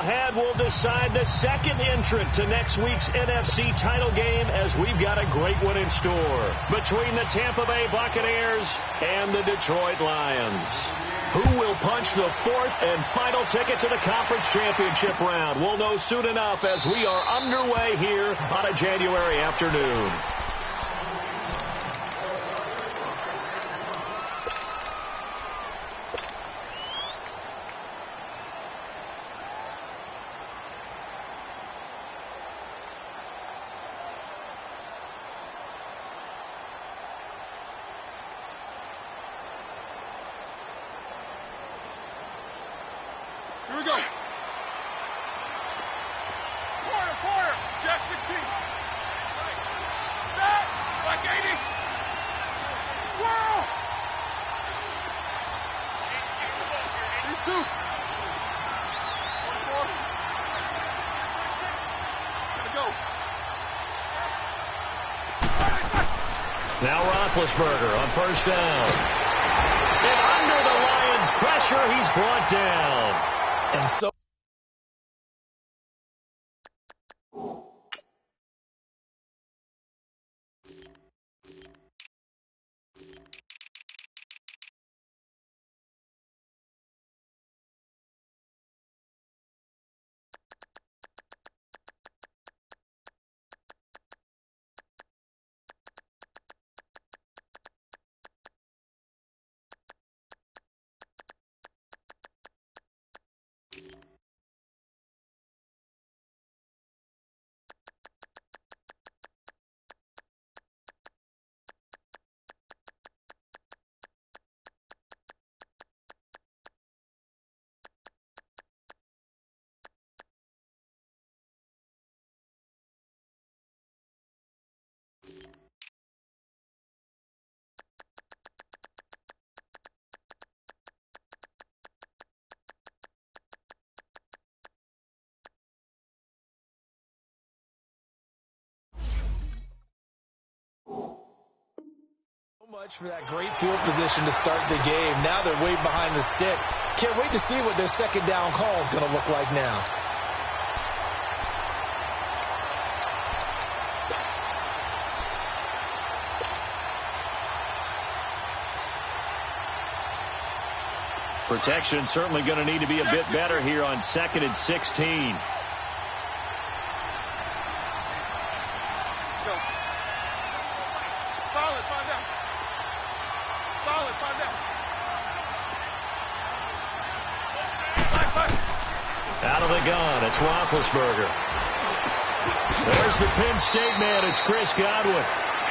ahead will decide the second entrant to next week's NFC title game, as we've got a great one in store between the Tampa Bay Buccaneers and the Detroit Lions. Who will punch the fourth and final ticket to the conference championship round? We'll know soon enough as we are underway here on a January afternoon. Here we go. Corner. Jack 16. Set. Like 80. Whoa. These two. 44. Gotta go. Now Roethlisberger on first down. And under the Lions' pressure, he's brought down. And so much for that great field position to start the game. Now they're way behind the sticks. Can't wait to see what their second down call is going to look like now. Protection certainly going to need to be a bit better here on 2nd and 16. Out of the gun, it's Roethlisberger. There's the Penn State man, it's Chris Godwin.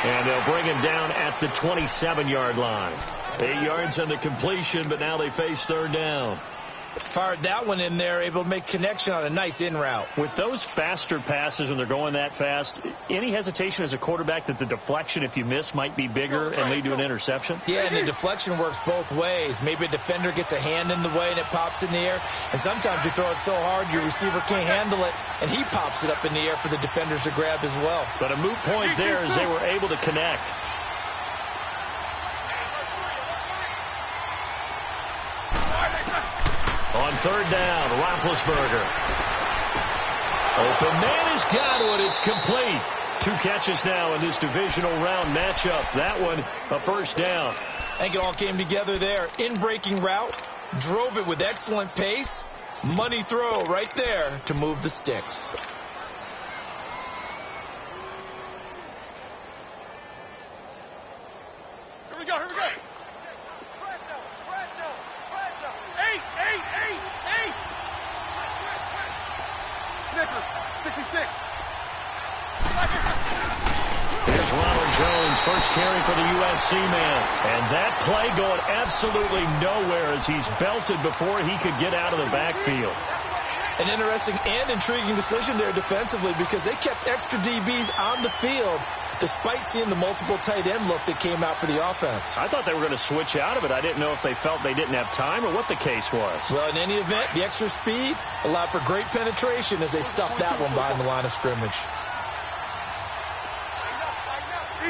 And they'll bring him down at the 27-yard line. 8 yards on the completion, but now they face third down. Fired that one in there, able to make connection on a nice in route. With those faster passes when they're going that fast, any hesitation as a quarterback that the deflection, if you miss, might be bigger and lead to an interception? Yeah, and the deflection works both ways. Maybe a defender gets a hand in the way and it pops in the air. And sometimes you throw it so hard your receiver can't handle it, and he pops it up in the air for the defenders to grab as well. But a moot point there as they were able to connect. On third down, Roethlisberger. Open man is Godwin. It's complete. 2 catches now in this divisional round matchup. That one, a first down. I think it all came together there. In-breaking route, drove it with excellent pace. Money throw right there to move the sticks. Here we go. Snickers, 66. Here's Ronald Jones, first carry for the USC man. And that play going absolutely nowhere as he's belted before he could get out of the backfield. An interesting and intriguing decision there defensively, because they kept extra DBs on the field despite seeing the multiple tight end look that came out for the offense. I thought they were going to switch out of it. I didn't know if they felt they didn't have time or what the case was. Well, in any event, the extra speed allowed for great penetration as they stuffed that one behind the line of scrimmage.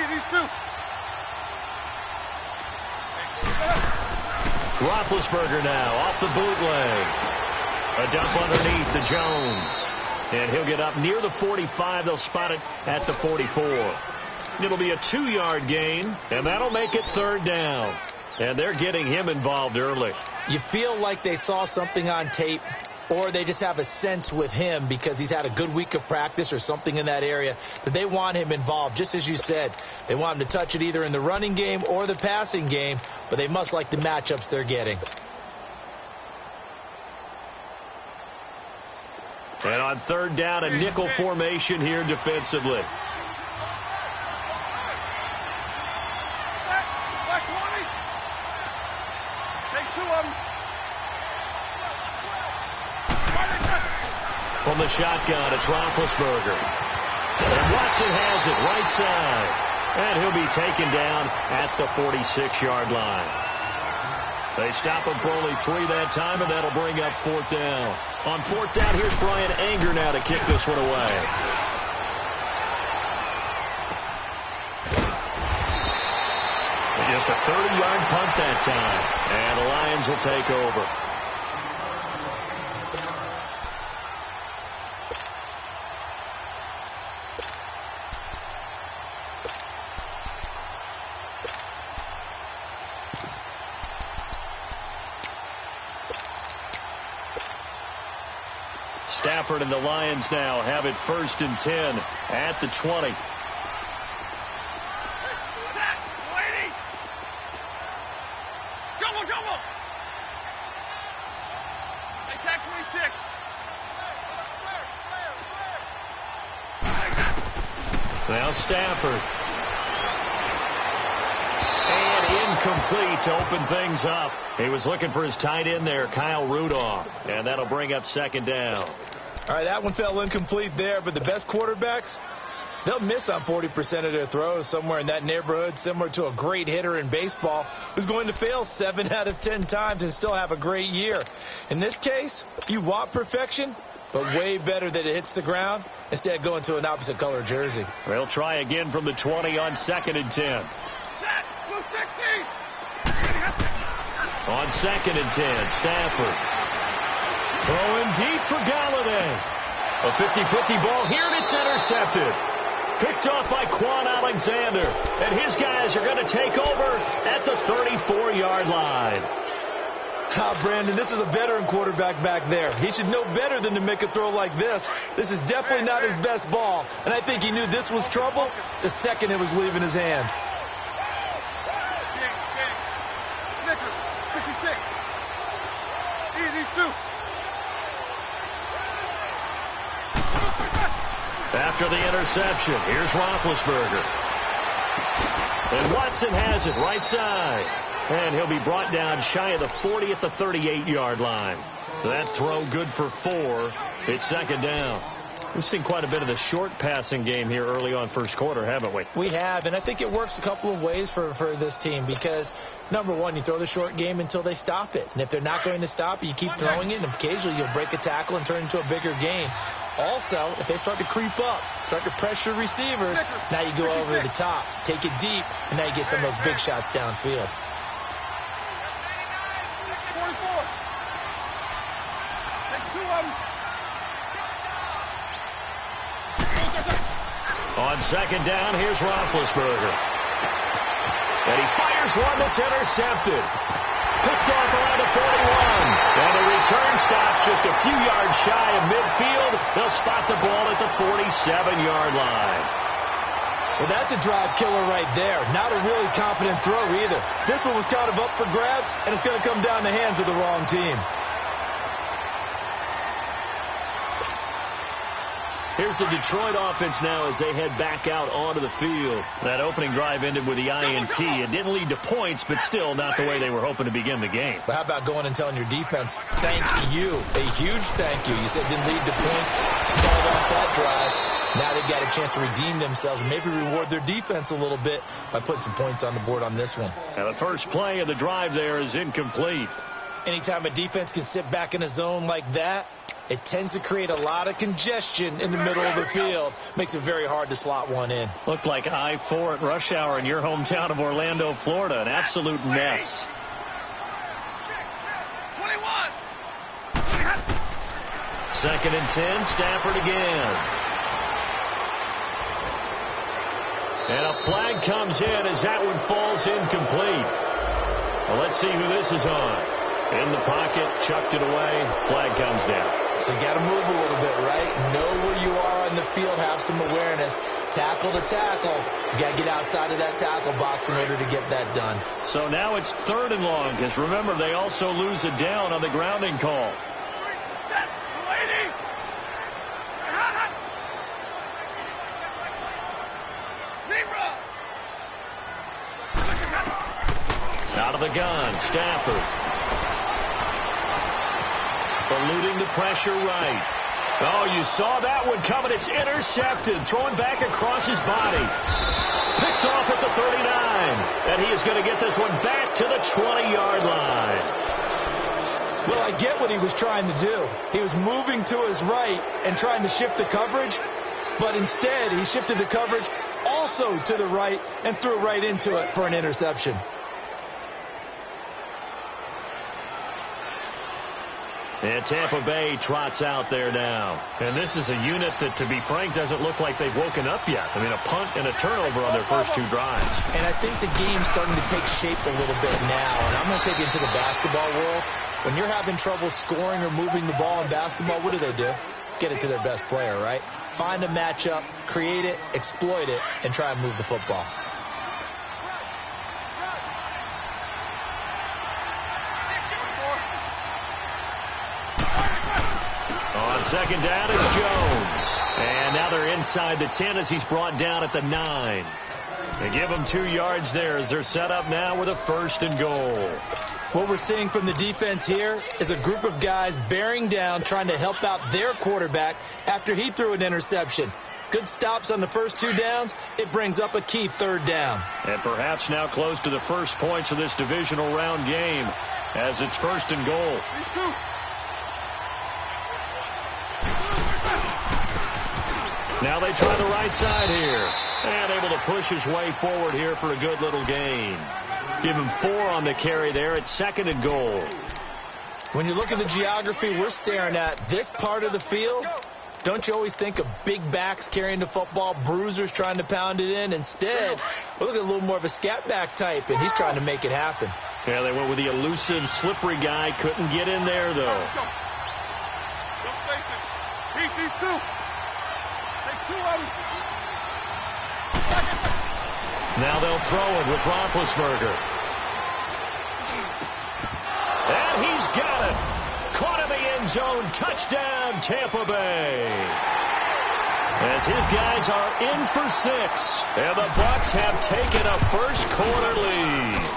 These two. Roethlisberger now off the bootleg. A dump underneath to Jones. And he'll get up near the 45. They'll spot it at the 44. It'll be a 2-yard gain, and that'll make it 3rd down. And they're getting him involved early. You feel like they saw something on tape, or they just have a sense with him because he's had a good week of practice or something in that area that they want him involved. Just as you said, they want him to touch it either in the running game or the passing game, but they must like the matchups they're getting. And on 3rd down, a nickel formation here defensively. From the shotgun, it's Roethlisberger. And Watson has it right side. And he'll be taken down at the 46-yard line. They stop him for only 3 that time, and that'll bring up 4th down. On 4th down, here's Brian Anger now to kick this one away. And just a 30-yard punt that time. And the Lions will take over. Stafford and the Lions now have it 1st and 10 at the 20. Now Stafford. And incomplete to open things up. He was looking for his tight end there, Kyle Rudolph. And that'll bring up 2nd down. All right, that one fell incomplete there, but the best quarterbacks, they'll miss on 40% of their throws, somewhere in that neighborhood, similar to a great hitter in baseball who's going to fail 7 out of 10 times and still have a great year. In this case, you want perfection, but way better that it hits the ground instead of going to an opposite color jersey. They'll try again from the 20 on 2nd and 10. On 2nd and 10, Stafford. Throwing deep for Galladay. A 50-50 ball here, and it's intercepted. Picked off by Quan Alexander. And his guys are going to take over at the 34-yard line. Brandon, this is a veteran quarterback back there. He should know better than to make a throw like this. This is definitely not his best ball. And I think he knew this was trouble the second it was leaving his hand. After the interception, here's Roethlisberger. And Watson has it right side. And he'll be brought down shy of the 40 at the 38-yard line. That throw good for 4. It's 2nd down. We've seen quite a bit of the short passing game here early on 1st quarter, haven't we? We have, and I think it works a couple of ways for this team because, number one, you throw the short game until they stop it. And if they're not going to stop it, you keep throwing it, and occasionally you'll break a tackle and turn into a bigger gain. Also, if they start to creep up, start to pressure receivers, now you go over the top, take it deep, and now you get some of those big shots downfield. On 2nd down, here's Roethlisberger. And he fires one that's intercepted. Picked off around the 41. And the return stops just a few yards shy of midfield. They'll spot the ball at the 47-yard line. Well, that's a drive killer right there. Not a really confident throw either. This one was kind of up for grabs, and it's going to come down the hands of the wrong team. Here's the Detroit offense now as they head back out onto the field. That opening drive ended with the INT. It didn't lead to points, but still not the way they were hoping to begin the game. But how about going and telling your defense, thank you, a huge thank you. You said it didn't lead to points, stalled off that drive. Now they've got a chance to redeem themselves and maybe reward their defense a little bit by putting some points on the board on this one. Now the first play of the drive there is incomplete. Anytime a defense can sit back in a zone like that, it tends to create a lot of congestion in the middle of the field. Makes it very hard to slot one in. Looked like I-4 at rush hour in your hometown of Orlando, Florida. An absolute mess. 2nd and 10, Stafford again. And a flag comes in as that one falls incomplete. Well, let's see who this is on. In the pocket, chucked it away, flag comes down. So you got to move a little bit, right? Know where you are on the field, have some awareness. Tackle to tackle. You got to get outside of that tackle box in order to get that done. So now it's 3rd and long, because remember, they also lose a down on the grounding call. Out of the gun, Stafford. Eluding the pressure right. Oh, you saw that one coming. It's intercepted. Throwing back across his body. Picked off at the 39. And he is going to get this one back to the 20-yard line. Well, I get what he was trying to do. He was moving to his right and trying to shift the coverage. But instead, he shifted the coverage also to the right and threw right into it for an interception. And Tampa Bay trots out there now. And this is a unit that, to be frank, doesn't look like they've woken up yet. I mean, a punt and a turnover on their first 2 drives. And I think the game's starting to take shape a little bit now. And I'm going to take it into the basketball world. When you're having trouble scoring or moving the ball in basketball, what do? Get it to their best player, right? Find a matchup, create it, exploit it, and try and move the football. On 2nd down, it's Jones. And now they're inside the 10 as he's brought down at the 9. They give him 2 yards there as they're set up now with a 1st and goal. What we're seeing from the defense here is a group of guys bearing down, trying to help out their quarterback after he threw an interception. Good stops on the first 2 downs. It brings up a key 3rd down. And perhaps now close to the first points of this divisional round game as it's 1st and goal. Now they try the right side here. And able to push his way forward here for a good little gain. Give him 4 on the carry there at 2nd and goal. When you look at the geography we're staring at, this part of the field, don't you always think of big backs carrying the football, bruisers trying to pound it in? Instead, we look at a little more of a scat back type, and he's trying to make it happen. Yeah, they went with the elusive, slippery guy. Couldn't get in there, though. Don't face it. Beat these 2. Take 2 of them. Now they'll throw it with Roethlisberger. And he's got it. Caught in the end zone. Touchdown, Tampa Bay. As his guys are in for 6. And the Bucs have taken a first-quarter lead.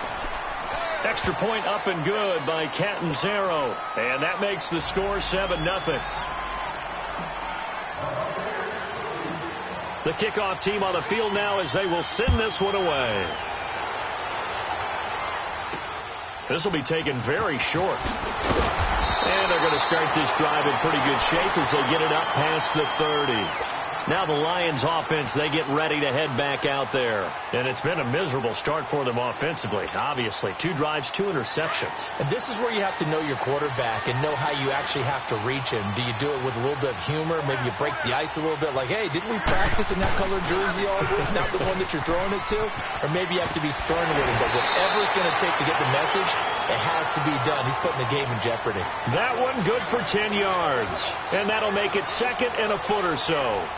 Extra point up and good by Catanzaro. And that makes the score 7-0. The kickoff team on the field now as they will send this one away. This will be taken very short. And they're going to start this drive in pretty good shape as they get it up past the 30. Now the Lions offense, they get ready to head back out there. And it's been a miserable start for them offensively, obviously. 2 drives, 2 interceptions. And this is where you have to know your quarterback and know how you actually have to reach him. Do you do it with a little bit of humor? Maybe you break the ice a little bit like, hey, didn't we practice in that colored jersey all week? Not the one that you're throwing it to? Or maybe you have to be stern with him. But whatever it's going to take to get the message, it has to be done. He's putting the game in jeopardy. That one good for 10 yards. And that'll make it 2nd and a foot or so.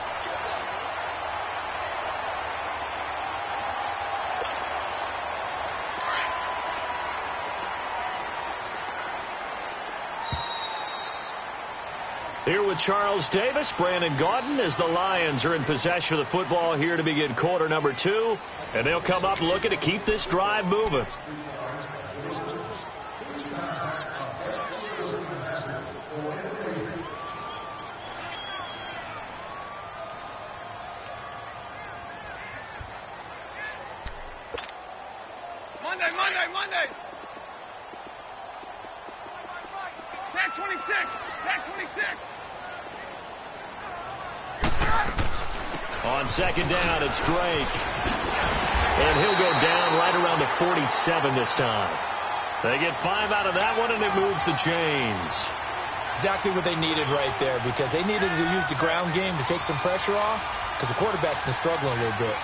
Here with Charles Davis, Brandon Gaudin, as the Lions are in possession of the football here to begin quarter number 2. And they'll come up looking to keep this drive moving. Monday. Tag 26. On 2nd down, it's Drake. And he'll go down right around the 47 this time. They get 5 out of that one, and it moves the chains. Exactly what they needed right there, because they needed to use the ground game to take some pressure off, because the quarterback's been struggling a little bit.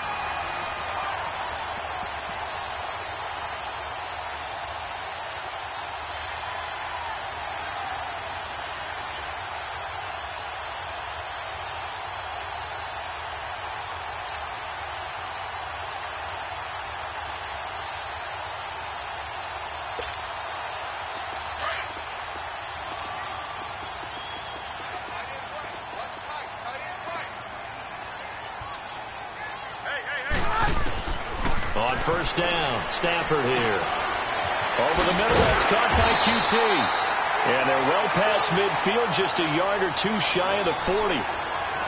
On first down, Stafford here. Over the middle, that's caught by QT. And they're well past midfield, just a yard or two shy of the 40.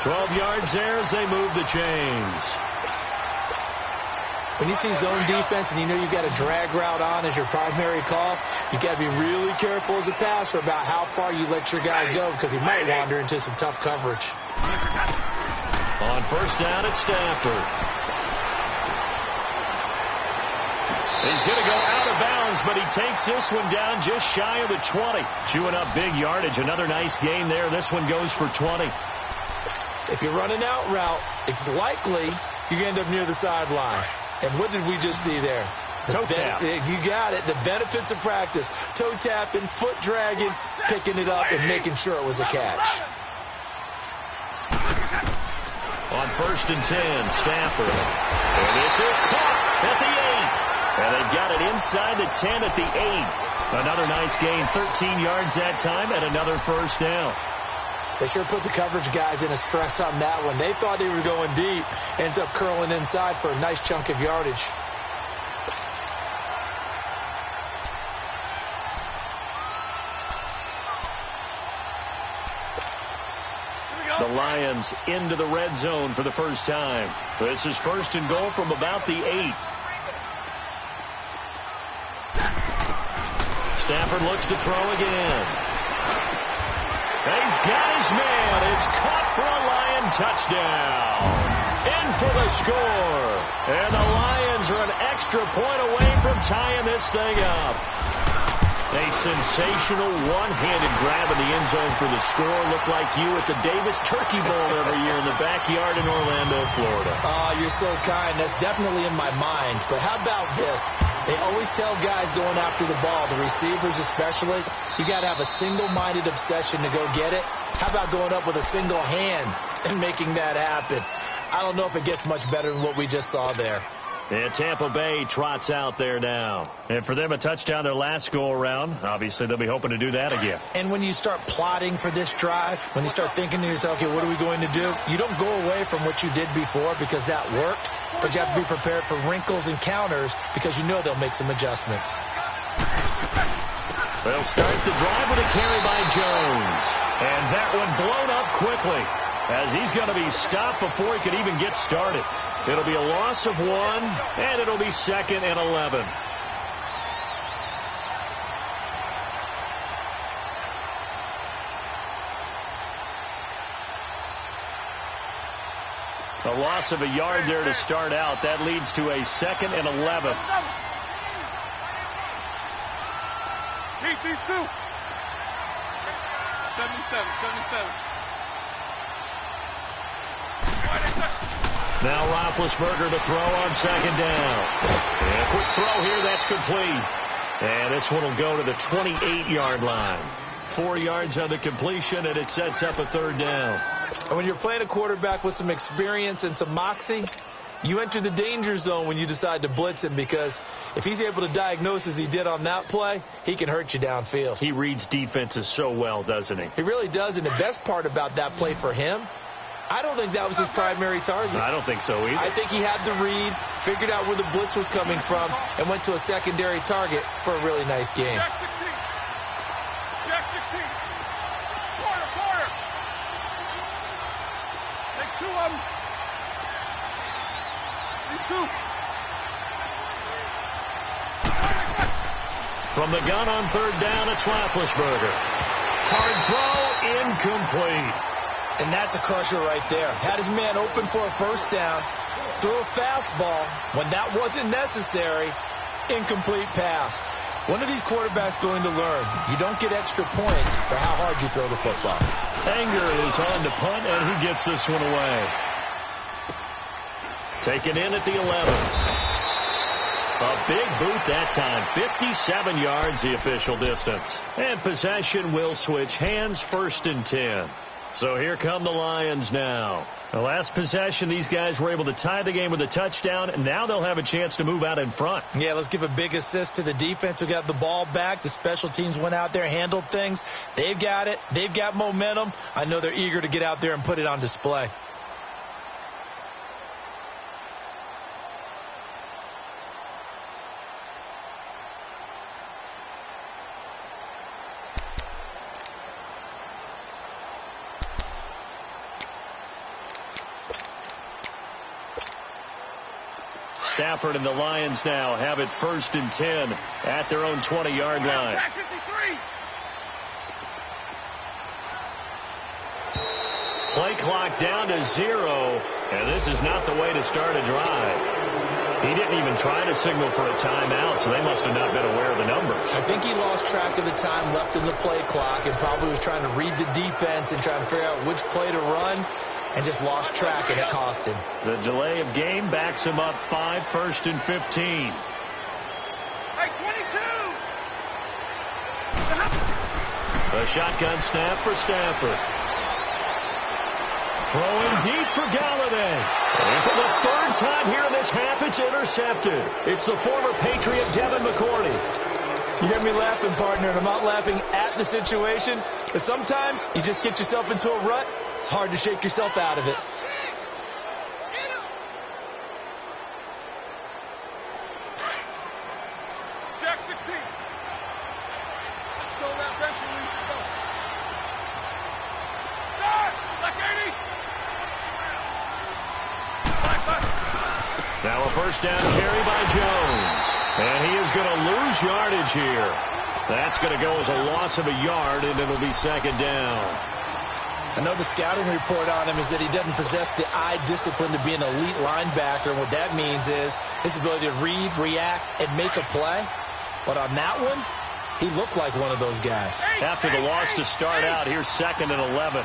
12 yards there as they move the chains. When you see zone defense and you know you've got a drag route on as your primary call, you got to be really careful as a passer about how far you let your guy go, because he might wander into some tough coverage. On first down, it's Stafford. He's going to go out of bounds, but he takes this one down just shy of the 20. Chewing up big yardage. Another nice gain there. This one goes for 20. If you're running out route, it's likely you're going to end up near the sideline. And what did we just see there? Toe tap. You got it. The benefits of practice. Toe tapping, foot dragging, picking it up, and making sure it was a catch. On first and 10, Stafford. And this is caught at the 8. And they've got it inside the 10 at the 8. Another nice gain, 13 yards that time, and another first down. They sure put the coverage guys in a stress on that one. They thought they were going deep. Ends up curling inside for a nice chunk of yardage. The Lions into the red zone for the first time. This is first and goal from about the 8. Stafford looks to throw again. He's got his man. It's caught for a Lion touchdown. In for the score. And the Lions are an extra point away from tying this thing up. A sensational one-handed grab in the end zone for the score. Looked like you at the Davis Turkey Bowl every year in the backyard in Orlando, Florida. Oh, you're so kind. That's definitely in my mind. But how about this? They always tell guys going after the ball, the receivers especially, you got to have a single-minded obsession to go get it. How about going up with a single hand and making that happen? I don't know if it gets much better than what we just saw there. And Tampa Bay trots out there now. And for them, a touchdown their last go-around. Obviously, they'll be hoping to do that again. And when you start plotting for this drive, when you start thinking to yourself, okay, what are we going to do? You don't go away from what you did before because that worked, but you have to be prepared for wrinkles and counters because you know they'll make some adjustments. They'll start the drive with a carry by Jones. And that one blown up quickly as he's going to be stopped before he could even get started. It'll be a loss of 1, and it'll be 2nd and 11. A loss of a yard there to start out. That leads to a 2nd and 11. Keep these two. 77. Now Roethlisberger to throw on 2nd down. And a quick throw here, that's complete. And this one will go to the 28-yard line. 4 yards on the completion, and it sets up a 3rd down. And when you're playing a quarterback with some experience and some moxie, you enter the danger zone when you decide to blitz him, because if he's able to diagnose as he did on that play, he can hurt you downfield. He reads defenses so well, doesn't he? He really does, and the best part about that play for him, I don't think that was his primary target. I don't think so either. I think he had the read, figured out where the blitz was coming from, and went to a secondary target for a really nice game. Jack 16. Jack 16. Quarter. Take 2 of them. These 2. From the gun on 3rd down, it's Roethlisberger. Hard throw, incomplete. And that's a crusher right there. Had his man open for a 1st down, threw a fastball when that wasn't necessary, incomplete pass. When are these quarterbacks going to learn? You don't get extra points for how hard you throw the football. Anger is on to punt, and he gets this one away. Taken in at the 11. A big boot that time. 57 yards, the official distance. And possession will switch hands, 1st and 10. So here come the Lions now. The last possession, these guys were able to tie the game with a touchdown, and now they'll have a chance to move out in front. Yeah, let's give a big assist to the defense who got the ball back. The special teams went out there, handled things. They've got it. They've got momentum. I know they're eager to get out there and put it on display. Stafford and the Lions now have it 1st and 10 at their own 20-yard line. Play clock down to 0, and this is not the way to start a drive. He didn't even try to signal for a timeout, so they must have not been aware of the numbers. I think he lost track of the time left in the play clock and probably was trying to read the defense and trying to figure out which play to run. And just lost track, and it cost him. The delay of game backs him up 5, 1st and 15. Hey, 22! A shotgun snap for Stafford. Throwing deep for Galladay. And for the 3rd time here in this half, it's intercepted. It's the former Patriot Devin McCourty. You hear me laughing, partner, and I'm not laughing at the situation, but sometimes you just get yourself into a rut. It's hard to shake yourself out of it. Jack 16. Show that pressure release. Go. Start! Like 80. Now a 1st down carry by Jones. And he is going to lose yardage here. That's going to go as a loss of a yard, and it'll be 2nd down. I know the scouting report on him is that he doesn't possess the eye discipline to be an elite linebacker. What that means is his ability to read, react, and make a play. But on that one, he looked like one of those guys. After the loss to start out, here's 2nd and 11.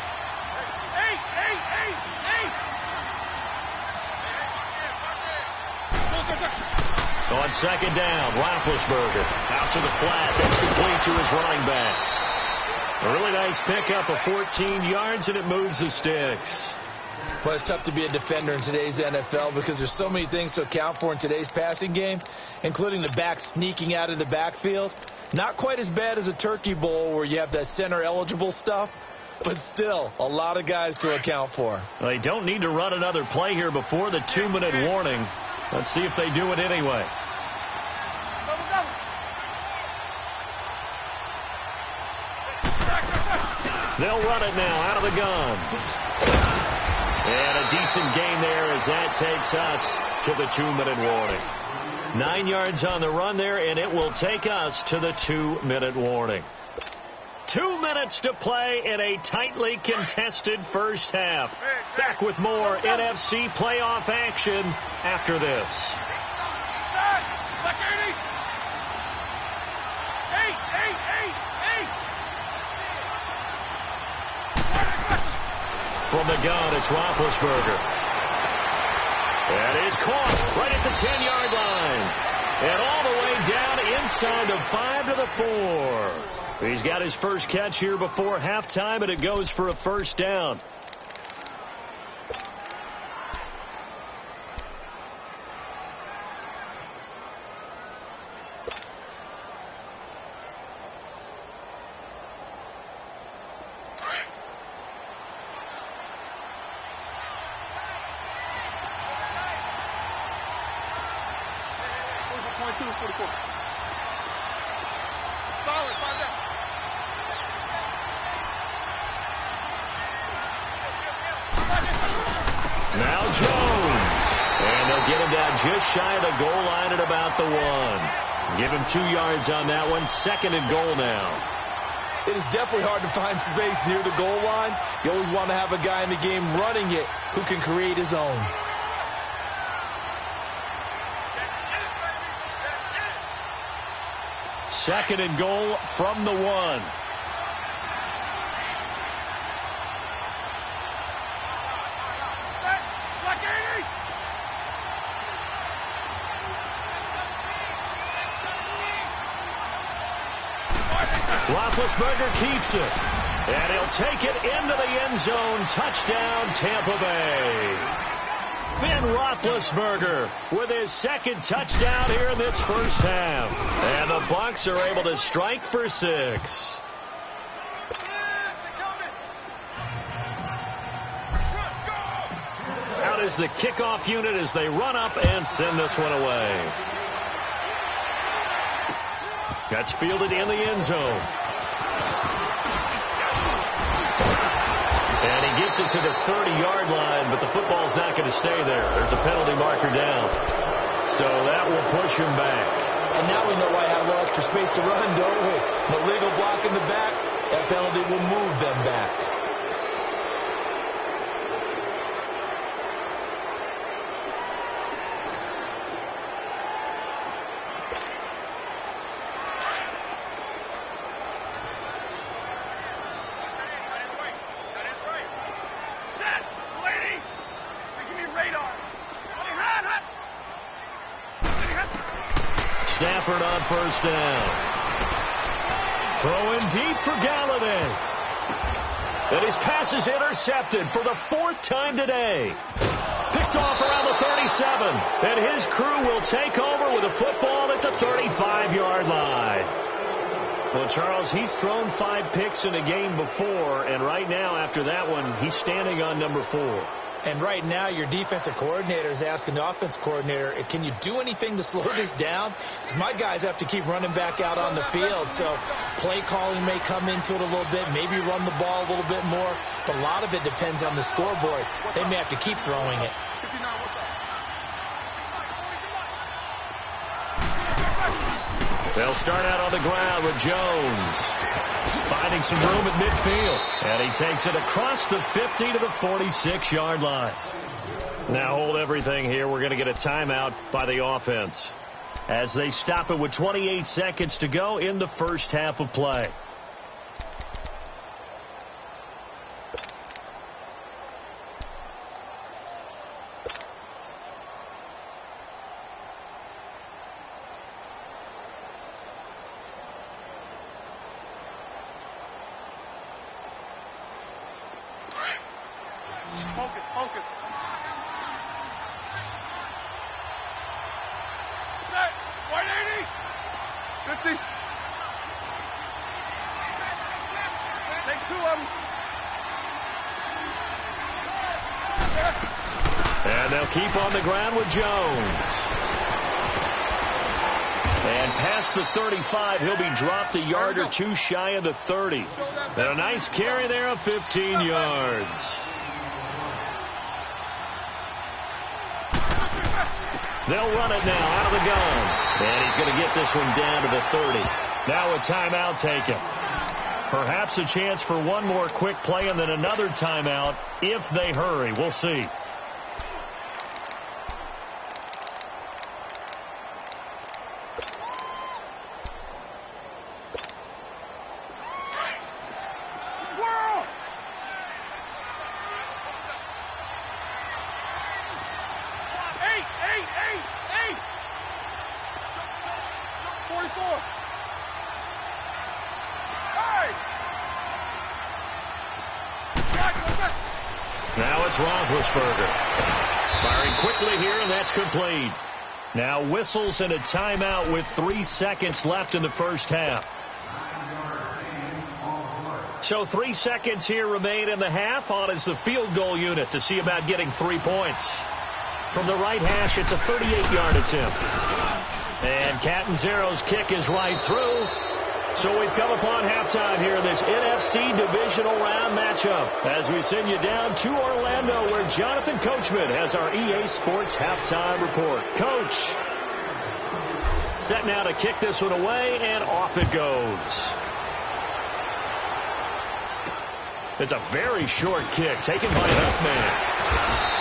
On 2nd down, Roethlisberger out to the flat. That's complete to his running back. A really nice pickup of 14 yards, and it moves the sticks. Well, it's tough to be a defender in today's NFL because there's so many things to account for in today's passing game, including the back sneaking out of the backfield. Not quite as bad as a turkey bowl where you have that center-eligible stuff, but still a lot of guys to account for. They don't need to run another play here before the 2-minute warning. Let's see if they do it anyway. They'll run it now out of the gun. And a decent gain there as that takes us to the 2-minute warning. 9 yards on the run there, and it will take us to the 2-minute warning. 2 minutes to play in a tightly contested first half. Back with more NFC playoff action after this. From the gun, it's Roethlisberger. That is caught right at the 10-yard line. And all the way down inside the 5 to the 4. He's got his first catch here before halftime, and it goes for a 1st down. Now Jones. And they'll get him down just shy of the goal line at about the 1. Give him 2 yards on that one. 2nd and goal now. It is definitely hard to find space near the goal line. You always want to have a guy in the game running it who can create his own. second and goal from the 1. Roethlisberger keeps it. And he'll take it into the end zone. Touchdown, Tampa Bay. Ben Roethlisberger with his second touchdown here in this first half. And the Bucs are able to strike for 6. Out is the kickoff unit as they run up and send this one away. That's fielded in the end zone. And he gets it to the 30-yard line, but the football's not going to stay there. There's a penalty marker down. So that will push him back. And now we know why I have a little extra space to run, don't we? The legal block in the back, that penalty will move them back. Stafford on first down. Throwing deep for Galladay. And his pass is intercepted for the 4th time today. Picked off around the 37. And his crew will take over with a football at the 35-yard line. Well, Charles, he's thrown 5 picks in a game before, and right now, after that one, he's standing on number 4. And right now, your defensive coordinator is asking the offense coordinator, can you do anything to slow this down? Because my guys have to keep running back out on the field. So play calling may come into it a little bit, maybe run the ball a little bit more. But a lot of it depends on the scoreboard. They may have to keep throwing it. They'll start out on the ground with Jones. Finding some room at midfield. And he takes it across the 50 to the 46-yard line. Now hold everything here. We're going to get a timeout by the offense as they stop it with 28 seconds to go in the first half of play. Focus. 180. 50. Take 2 of them. And they'll keep on the ground with Jones. And past the 35, he'll be dropped a yard or 2 shy of the 30. And a nice carry there of 15 yards. They'll run it now out of the gun. And he's going to get this one down to the 30. Now a timeout taken. Perhaps a chance for one more quick play and then another timeout if they hurry. We'll see. Now it's Roethlisberger. Firing quickly here, and that's complete. Now whistles and a timeout with 3 seconds left in the first half. So 3 seconds here remain in the half. On is the field goal unit to see about getting 3 points. From the right hash, it's a 38-yard attempt. And Catanzaro's kick is right through. So we've come upon halftime here in this NFC divisional round matchup as we send you down to Orlando where Jonathan Coachman has our EA Sports halftime report. Coach, set now to kick this one away, and off it goes. It's a very short kick taken by Huffman.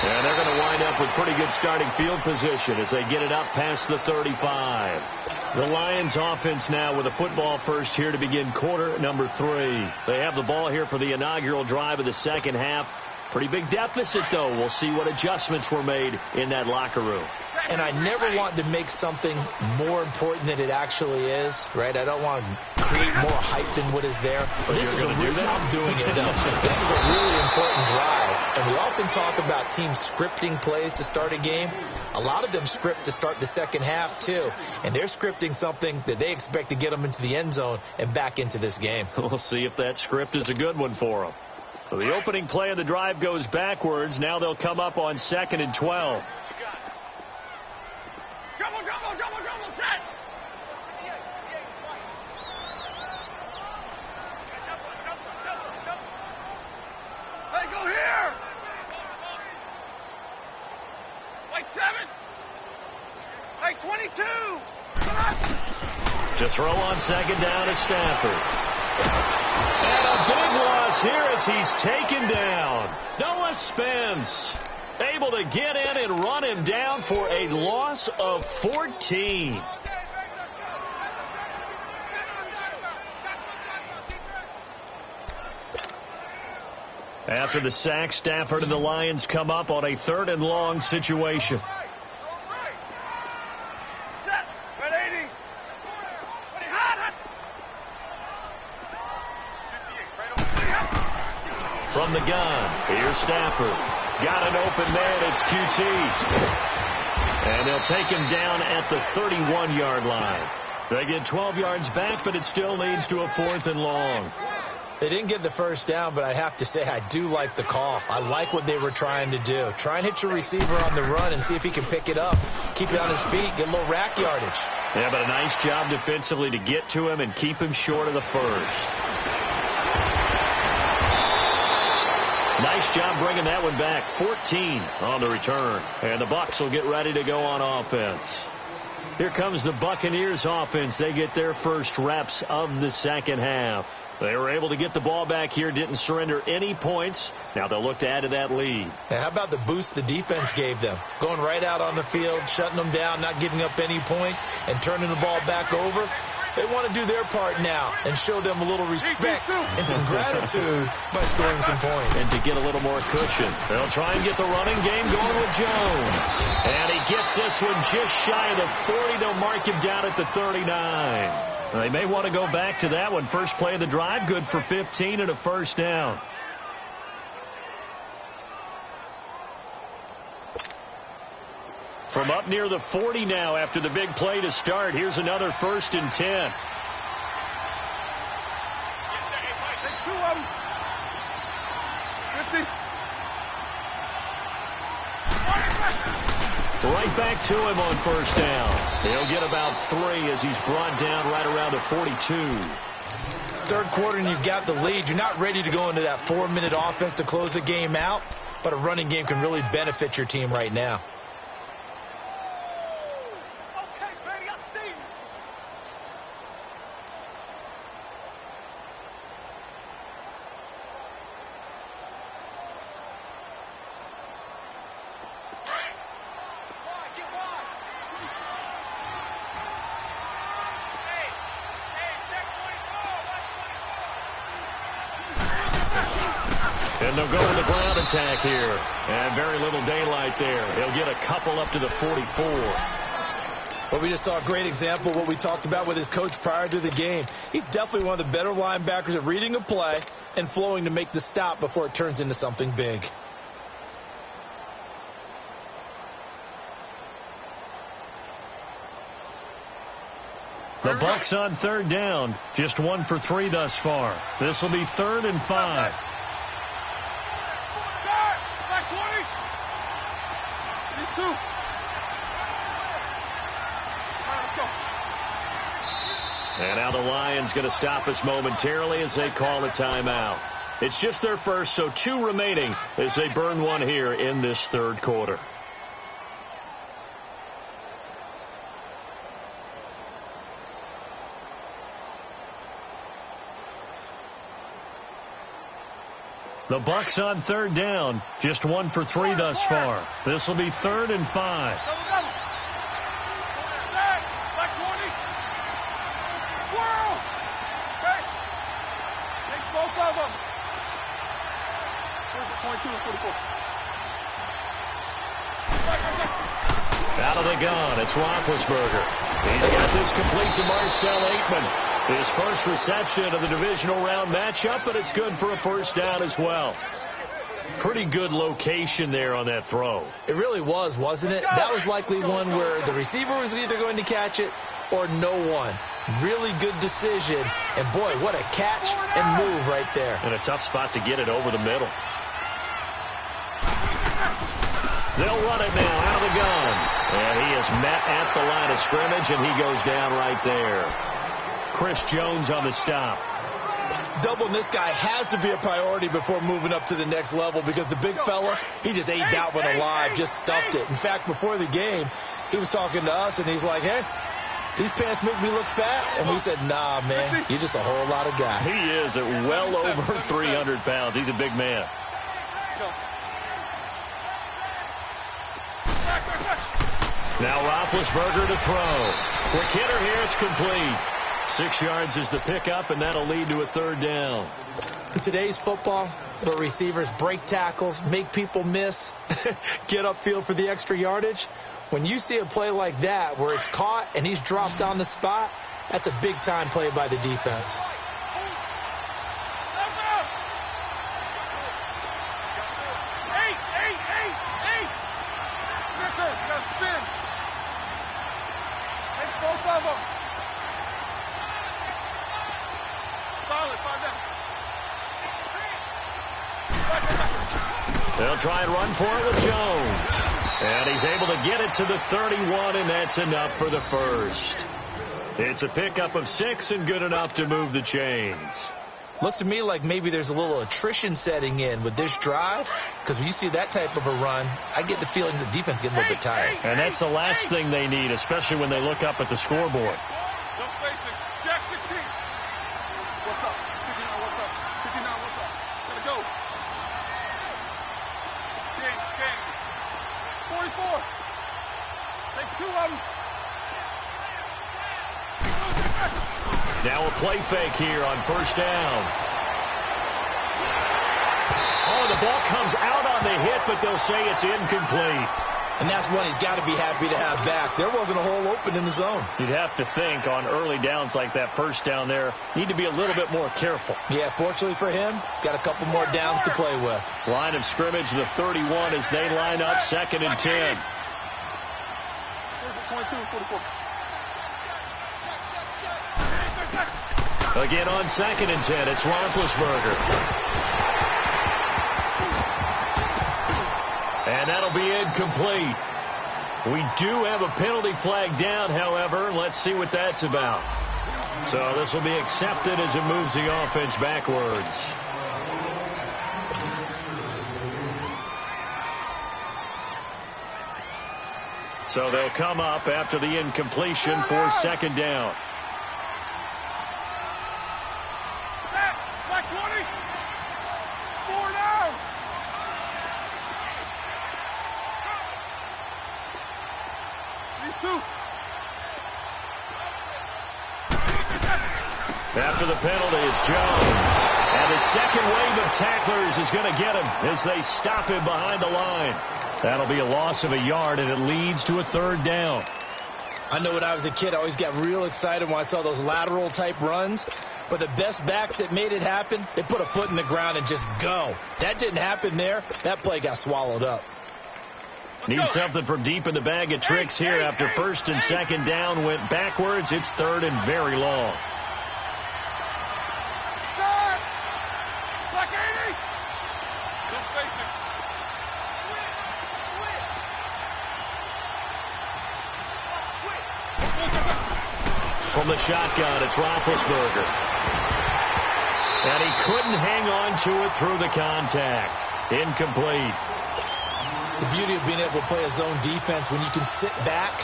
And they're going to wind up with pretty good starting field position as they get it up past the 35. The Lions offense now with a football first here to begin quarter number 3. They have the ball here for the inaugural drive of the second half. Pretty big deficit, though. We'll see what adjustments were made in that locker room. And I never want to make something more important than it actually is, right? I don't want to create more hype than what is there. But this is I'm doing it, though. This is a really important drive. And we often talk about teams scripting plays to start a game. A lot of them script to start the second half, too. And they're scripting something that they expect to get them into the end zone and back into this game. We'll see if that script is a good one for them. So the opening play of the drive goes backwards. Now they'll come up on 2nd and 12. Double, set! Hey, go here! Like 7! Like 22! To throw on 2nd down is Stafford. And a big loss here as he's taken down. Noah Spence able to get in and run him down for a loss of 14. After the sack, Stafford and the Lions come up on a 3rd and long situation. From the gun, here's Stafford. Got an open man, it's QT. And they'll take him down at the 31-yard line. They get 12 yards back, but it still leads to a 4th and long. They didn't get the first down, but I have to say I do like the call. I like what they were trying to do. Try and hit your receiver on the run and see if he can pick it up, keep it on his feet, get a little rack yardage. Yeah, but a nice job defensively to get to him and keep him short of the first. Nice job bringing that one back. 14 on the return. And the Bucs will get ready to go on offense. Here comes the Buccaneers offense. They get their first reps of the second half. They were able to get the ball back here, didn't surrender any points. Now they'll look to add to that lead. And how about the boost the defense gave them? Going right out on the field, shutting them down, not giving up any points, and turning the ball back over. They want to do their part now and show them a little respect and some gratitude by scoring some points. And to get a little more cushion, they'll try and get the running game going with Jones. And he gets this one just shy of the 40. They'll mark him down at the 39. They may want to go back to that one. First play of the drive, good for 15 and a first down. From up near the 40 now after the big play to start. Here's another 1st and 10. Take 2 of them. 50. Right back to him on first down. He'll get about 3 as he's brought down right around the 42. Third quarter and you've got the lead. You're not ready to go into that 4-minute offense to close the game out, but a running game can really benefit your team right now. And they'll go with the ground attack here. And very little daylight there. He'll get a couple up to the 44. But we just saw a great example of what we talked about with his coach prior to the game. He's definitely one of the better linebackers at reading a play and flowing to make the stop before it turns into something big. The Bucs on 3rd down. Just 1 for 3 thus far. This will be 3rd and 5. Back 20. These 2. And now the Lions going to stop us momentarily as they call a timeout. It's just their first, so 2 remaining as they burn one here in this 3rd quarter. The Bucs on 3rd down. Just 1 for 3 thus far. This will be 3rd and 5. Double. Back 20. Out of the gun, it's Roethlisberger. He's got this complete to Marcel Aitman. His first reception of the divisional round matchup, but it's good for a first down as well. Pretty good location there on that throw. It really was, wasn't it? That was likely one where the receiver was either going to catch it or no one. Really good decision. And, boy, what a catch and move right there. And a tough spot to get it over the middle. They'll run it now out of the gun. And he is met at the line of scrimmage, and he goes down right there. Chris Jones on the stop. Doubling this guy has to be a priority before moving up to the next level because the big fella, he just ate that one alive, just stuffed it. In fact, before the game, he was talking to us, and he's like, hey, these pants make me look fat. And we said, nah, man, you're just a whole lot of guy. He is at well over 300 pounds. He's a big man. Now Roethlisberger to throw. Quick hitter here, it's complete. 6 yards is the pickup, and that'll lead to a third down. In today's football, the receivers break tackles, make people miss, get upfield for the extra yardage. When you see a play like that where it's caught and he's dropped on the spot, that's a big-time play by the defense. They'll try and run for it with Jones. And he's able to get it to the 31, and that's enough for the first. It's a pickup of 6 and good enough to move the chains. Looks to me like maybe there's a little attrition setting in with this drive, because when you see that type of a run, I get the feeling the defense getting a little bit tired. And that's the last thing they need, especially when they look up at the scoreboard. Don't face it. Jack 16. What's up? 59, what's up? 59, what's up? Gotta go. James. 44. Take 2 of them. Now a play fake here on first down. Oh, the ball comes out on the hit, but they'll say it's incomplete. And that's one he's got to be happy to have back. There wasn't a hole open in the zone. You'd have to think on early downs like that first down there, need to be a little bit more careful. Yeah, fortunately for him, got a couple more downs to play with. Line of scrimmage, the 31 as they line up, 2nd and 10. 22, 44. Again on 2nd and 10, it's Roethlisberger. And that'll be incomplete. We do have a penalty flag down, however. Let's see what that's about. So this will be accepted as it moves the offense backwards. So they'll come up after the incompletion for 2nd down. Black 20. 4 down. These 2. After the penalty, it's Jones. And the second wave of tacklers is going to get him as they stop him behind the line. That'll be a loss of a yard, and it leads to a 3rd down. I know when I was a kid, I always got real excited when I saw those lateral-type runs. But the best backs that made it happen, they put a foot in the ground and just go. That didn't happen there. That play got swallowed up. Need something from deep in the bag of tricks here after 1st and 2nd down went backwards. It's 3rd and very long. Black 80. Don't face it. From the shotgun, it's Roethlisberger. And he couldn't hang on to it through the contact. Incomplete. The beauty of being able to play a zone defense when you can sit back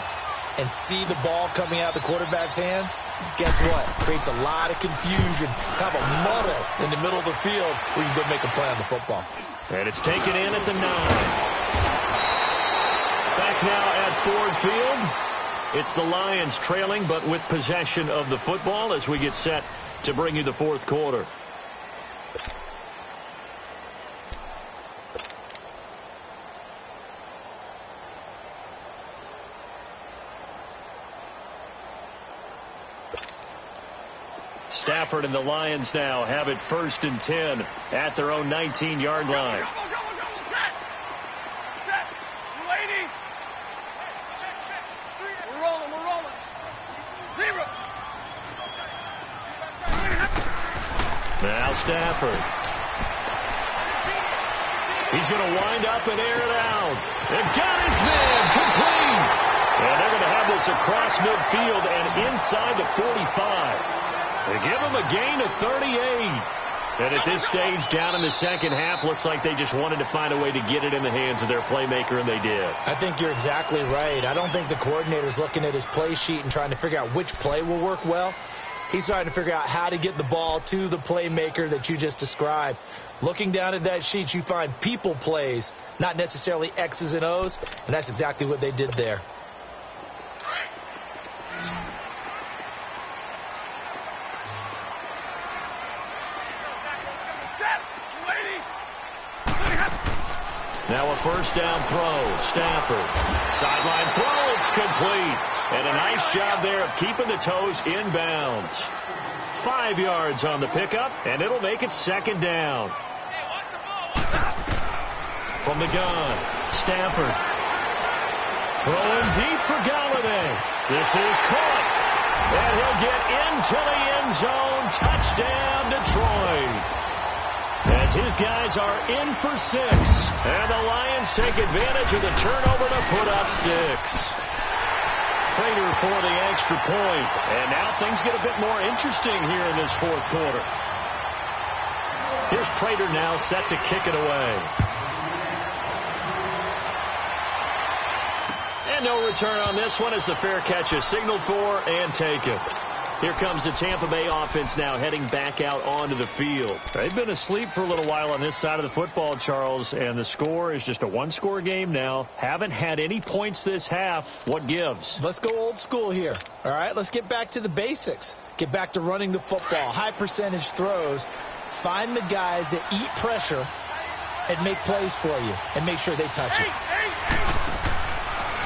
and see the ball coming out of the quarterback's hands, guess what? Creates a lot of confusion, kind of a muddle in the middle of the field where you can go make a play on the football. And it's taken in at the 9. Back now at Ford Field. It's the Lions trailing, but with possession of the football as we get set to bring you the 4th quarter. Stafford and the Lions now have it 1st and 10 at their own 19-yard line. Now Stafford. He's going to wind up and air it out. They've got his man complete. And they're going to have this across midfield and inside the 45. They give him a gain of 38. And at this stage, down in the second half, looks like they just wanted to find a way to get it in the hands of their playmaker, and they did. I think you're exactly right. I don't think the coordinator's looking at his play sheet and trying to figure out which play will work well. He's trying to figure out how to get the ball to the playmaker that you just described. Looking down at that sheet, you find people plays, not necessarily X's and O's, and that's exactly what they did there. Now a first down throw. Stafford. Sideline throw. It's complete. And a nice job there of keeping the toes inbounds. 5 yards on the pickup, and it'll make it 2nd down. From the gun, Stafford. Throwing deep for Galladay. This is caught. And he'll get into the end zone. Touchdown, Detroit. As his guys are in for 6. And the Lions take advantage of the turnover to put up 6. Prater for the extra point. And now things get a bit more interesting here in this 4th quarter. Here's Prater now set to kick it away. And no return on this one as the fair catch is signaled for and taken. Here comes the Tampa Bay offense now heading back out onto the field. They've been asleep for a little while on this side of the football, Charles, and the score is just a one-score game now. Haven't had any points this half. What gives? Let's go old school here. All right, let's get back to the basics. Get back to running the football, high percentage throws. Find the guys that eat pressure and make plays for you and make sure they touch it.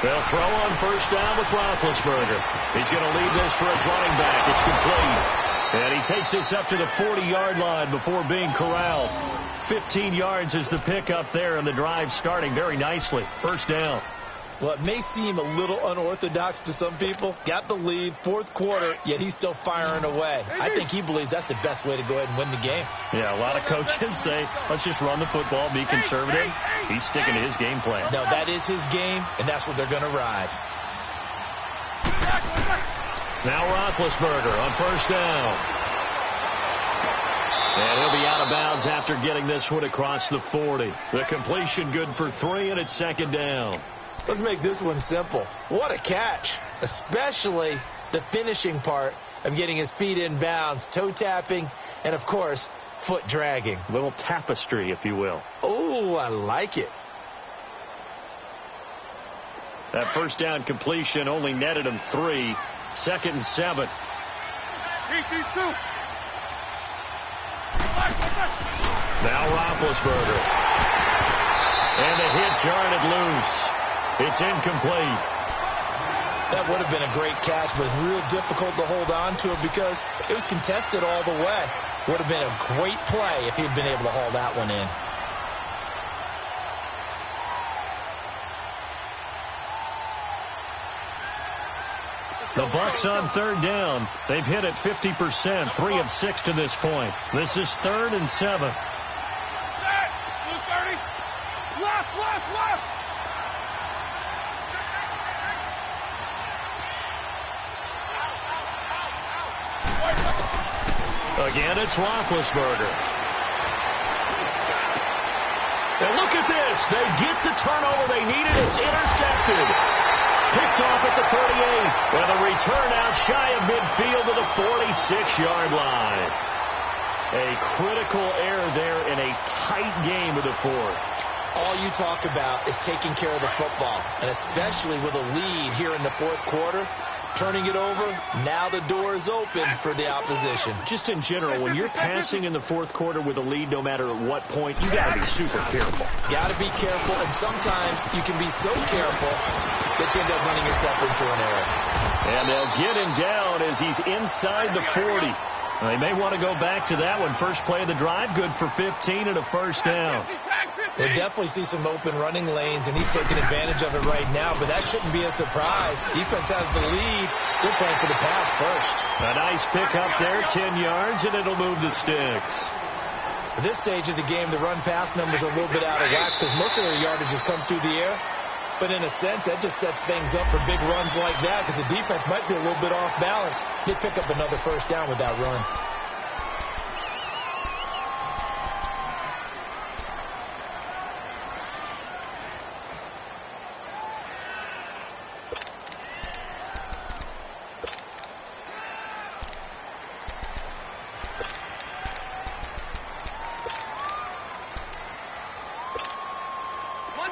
They'll throw on first down with Roethlisberger. He's going to leave this for his running back. It's complete. And he takes this up to the 40-yard line before being corralled. 15 yards is the pickup there, and the drive starting very nicely. First down. Well, it may seem a little unorthodox to some people. Got the lead, 4th quarter, yet he's still firing away. I think he believes that's the best way to go ahead and win the game. Yeah, a lot of coaches say, let's just run the football, be conservative. He's sticking to his game plan. No, that is his game, and that's what they're going to ride. Now Roethlisberger on first down. And he'll be out of bounds after getting this one across the 40. The completion good for 3, and it's 2nd down. Let's make this one simple. What a catch, especially the finishing part of getting his feet in bounds, toe tapping, and, of course, foot dragging. Little tapestry, if you will. Oh, I like it. That first down completion only netted him 3. 2nd and 7. Keep these 2. Now Roethlisberger. And the hit jarred loose. It's incomplete. That would have been a great catch, but it was real difficult to hold on to it because it was contested all the way. Would have been a great play if he'd been able to haul that one in. The Bucs on 3rd down. They've hit it 50%, 3 of 6 to this point. This is 3rd and 7. Left. Again, it's Roethlisberger. And look at this. They get the turnover they needed. It's intercepted. Picked off at the 38. With a return out shy of midfield to the 46-yard line. A critical error there in a tight game of the 4th. All you talk about is taking care of the football, and especially with a lead here in the 4th quarter. Turning it over, now the door is open for the opposition. Just in general, when you're passing in the 4th quarter with a lead, no matter at what point, you got to be super careful. Got to be careful, and sometimes you can be so careful that you end up running yourself into an error. And they'll get him down as he's inside the 40. They may want to go back to that one. First play of the drive, good for 15 and a first down. We'll definitely see some open running lanes, and he's taking advantage of it right now, but that shouldn't be a surprise. Defense has the lead. They're playing for the pass first. A nice pick up there, 10 yards, and it'll move the sticks. At this stage of the game, the run-pass numbers are a little bit out of whack because most of their yardage has come through the air. But in a sense, that just sets things up for big runs like that because the defense might be a little bit off balance. They pick up another first down with that run.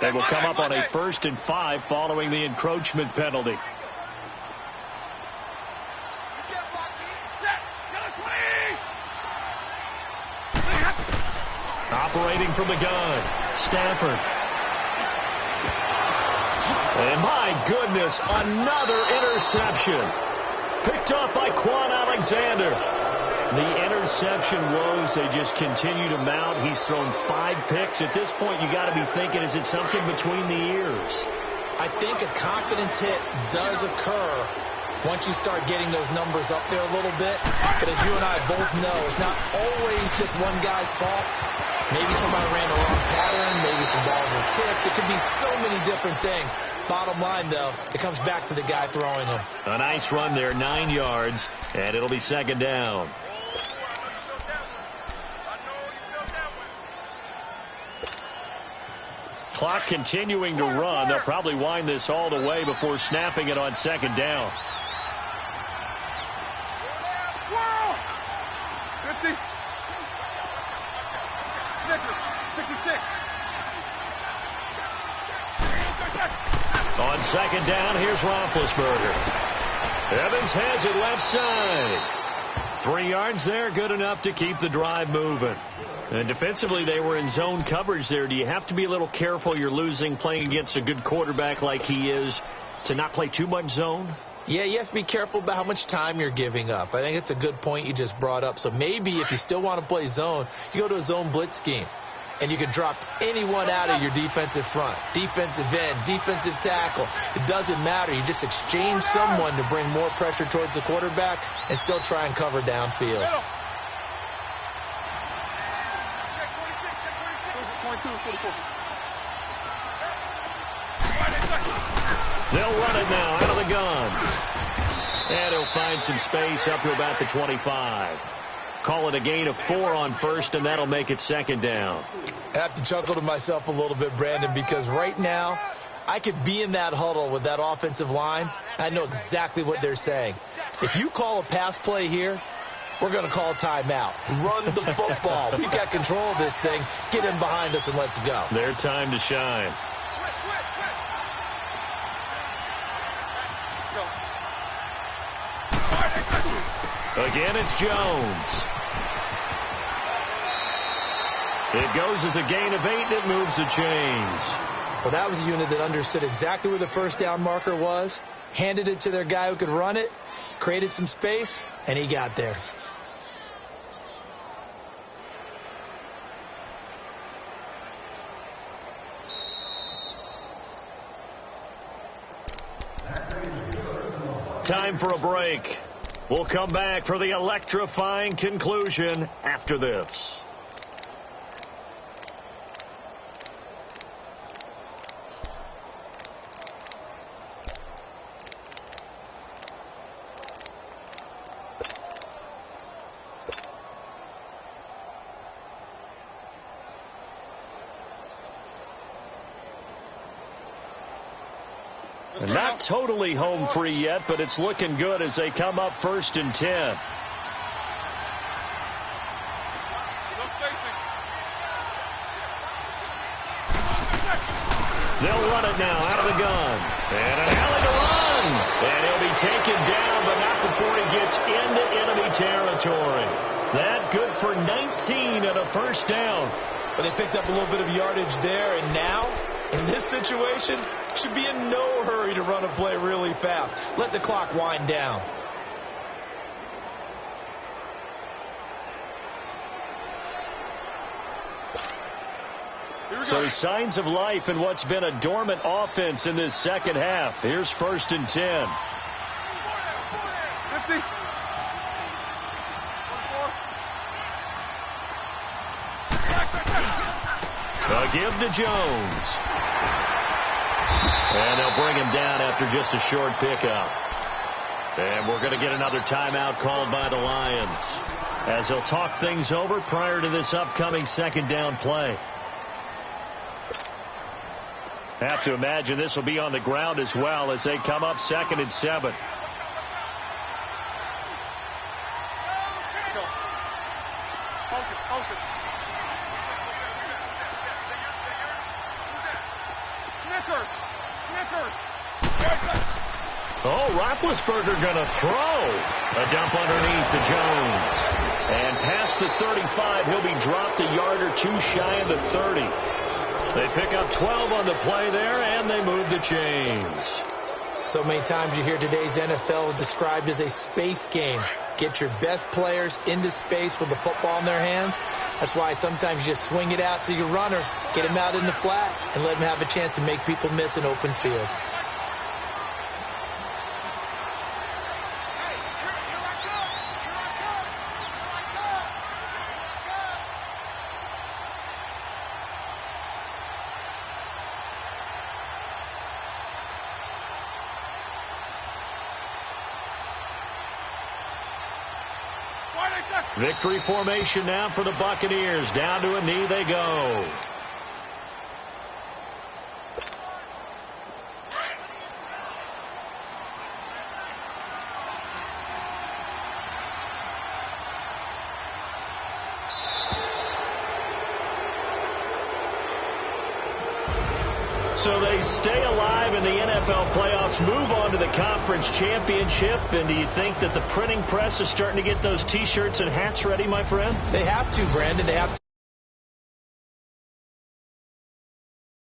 They will come up on a 1st and 5 following the encroachment penalty. Operating from the gun, Stafford. And my goodness, another interception. Picked off by Quan Alexander. The interception woes, they just continue to mount. He's thrown 5 picks. At this point, you got to be thinking, is it something between the ears? I think a confidence hit does occur once you start getting those numbers up there a little bit. But as you and I both know, it's not always just one guy's fault. Maybe somebody ran the wrong pattern. Maybe some balls were tipped. It could be so many different things. Bottom line, though, it comes back to the guy throwing them. A nice run there, 9 yards, and it'll be 2nd down. Clock continuing to run. They'll probably wind this all the way before snapping it on 2nd down. 50. 66. On 2nd down, here's Roethlisberger. Evans has it left side. 3 yards there, good enough to keep the drive moving. And defensively, they were in zone coverage there. Do you have to be a little careful you're losing playing against a good quarterback like he is to not play too much zone? Yeah, you have to be careful about how much time you're giving up. I think it's a good point you just brought up. So maybe if you still want to play zone, you go to a zone blitz scheme. And you can drop anyone out of your defensive front. Defensive end, defensive tackle. It doesn't matter. You just exchange someone to bring more pressure towards the quarterback and still try and cover downfield. They'll run it now out of the gun. And he'll find some space up to about the 25. Call it a gain of 4 on 1st, and that'll make it 2nd down. I have to chuckle to myself a little bit, Brandon, because right now I could be in that huddle with that offensive line. I know exactly what they're saying. If you call a pass play here, we're going to call a timeout. Run the football. We've got control of this thing. Get in behind us and let's go. Their time to shine. Again, it's Jones. It goes as a gain of 8, and it moves the chains. Well, that was a unit that understood exactly where the first down marker was, handed it to their guy who could run it, created some space, and he got there. Time for a break. We'll come back for the electrifying conclusion after this. Not totally home free yet, but it's looking good as they come up 1st and 10. They'll run it now out of the gun. And an alley to run. And he'll be taken down, but not before he gets into enemy territory. That good for 19 and a 1st down. But they picked up a little bit of yardage there, and now, in this situation, should be in no hurry to run a play really fast. Let the clock wind down. So signs of life in what's been a dormant offense in this second half. Here's 1st and 10. 50. A give to Jones. And they'll bring him down after just a short pickup. And we're going to get another timeout called by the Lions, as they'll talk things over prior to this upcoming second down play. Have to imagine this will be on the ground as well as they come up 2nd and 7. Focus. Snickers. Oh, Roethlisberger going to throw. A dump underneath to Jones. And past the 35, he'll be dropped a yard or two shy of the 30. They pick up 12 on the play there, and they move the chains. So many times you hear today's NFL described as a space game. Get your best players into space with the football in their hands. That's why sometimes you just swing it out to your runner, get him out in the flat, and let him have a chance to make people miss an open field. Victory formation now for the Buccaneers. Down to a knee they go. So they stay alive in the NFL playoffs, move on to the conference championship. And do you think that the printing press is starting to get those T-shirts and hats ready, my friend? They have to, Brandon. They have to.